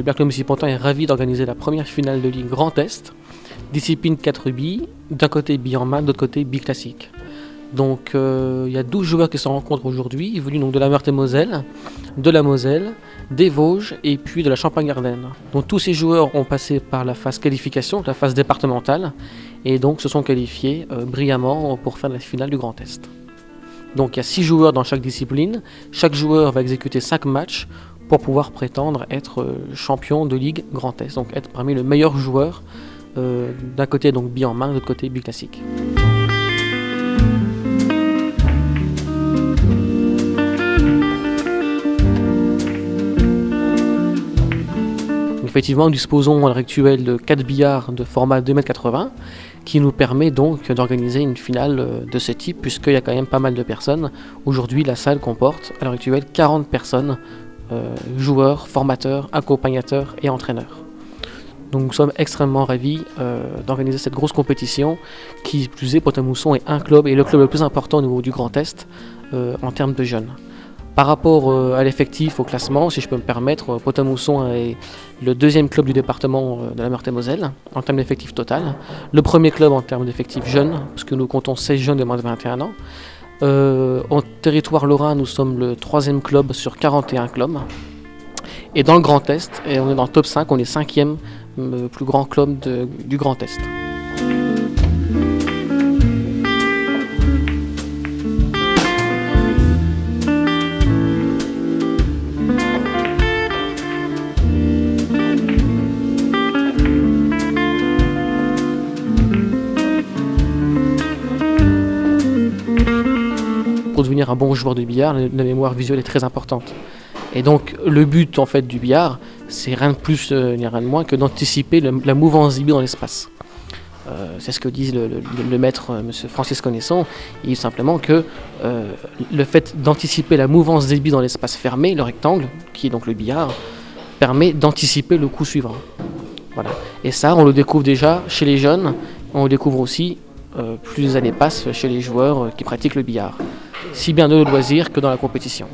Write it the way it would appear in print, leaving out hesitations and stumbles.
billard club Mussy-Pontain est ravi d'organiser la première finale de Ligue Grand Est, discipline 4 billes, d'un côté billes en main, de l'autre côté billes classiques. Donc il y a 12 joueurs qui se rencontrent aujourd'hui, venus donc de la Meurthe-et-Moselle, de la Moselle, des Vosges et puis de la Champagne-Ardenne. Donc tous ces joueurs ont passé par la phase qualification, la phase départementale, et donc se sont qualifiés brillamment pour faire la finale du Grand Est. Donc il y a 6 joueurs dans chaque discipline, chaque joueur va exécuter 5 matchs pour pouvoir prétendre être champion de Ligue Grand Est, donc être parmi les meilleurs joueurs, d'un côté donc billes en main, de l'autre côté billes classiques. Effectivement, nous disposons à l'heure actuelle de 4 billards de format 2,80 m qui nous permet donc d'organiser une finale de ce type, puisqu'il y a quand même pas mal de personnes. Aujourd'hui, la salle comporte à l'heure actuelle 40 personnes, joueurs, formateurs, accompagnateurs et entraîneurs. Donc nous sommes extrêmement ravis d'organiser cette grosse compétition qui, plus est, Pont-à-Mousson est un club et le club le plus important au niveau du Grand Est en termes de jeunes. Par rapport à l'effectif, au classement, si je peux me permettre, Pont-à-Mousson est le deuxième club du département de la Meurthe-et-Moselle en termes d'effectif total. Le premier club en termes d'effectifs jeunes, puisque nous comptons 16 jeunes de moins de 21 ans. En territoire lorrain, nous sommes le troisième club sur 41 clubs. Et dans le Grand Est, et on est dans le top 5, on est 5e plus grand club du Grand Est. Pour devenir un bon joueur de billard, la mémoire visuelle est très importante. Et donc le but en fait du billard, c'est rien de plus ni rien de moins que d'anticiper la mouvance des billes dans l'espace. C'est ce que dit le maître M. Francis Connaisson. Il dit simplement que le fait d'anticiper la mouvance des billes dans l'espace fermé, le rectangle, qui est donc le billard, permet d'anticiper le coup suivant. Voilà. Et ça, on le découvre déjà chez les jeunes, on le découvre aussi plus les années passent chez les joueurs qui pratiquent le billard, si bien dans le loisir que dans la compétition.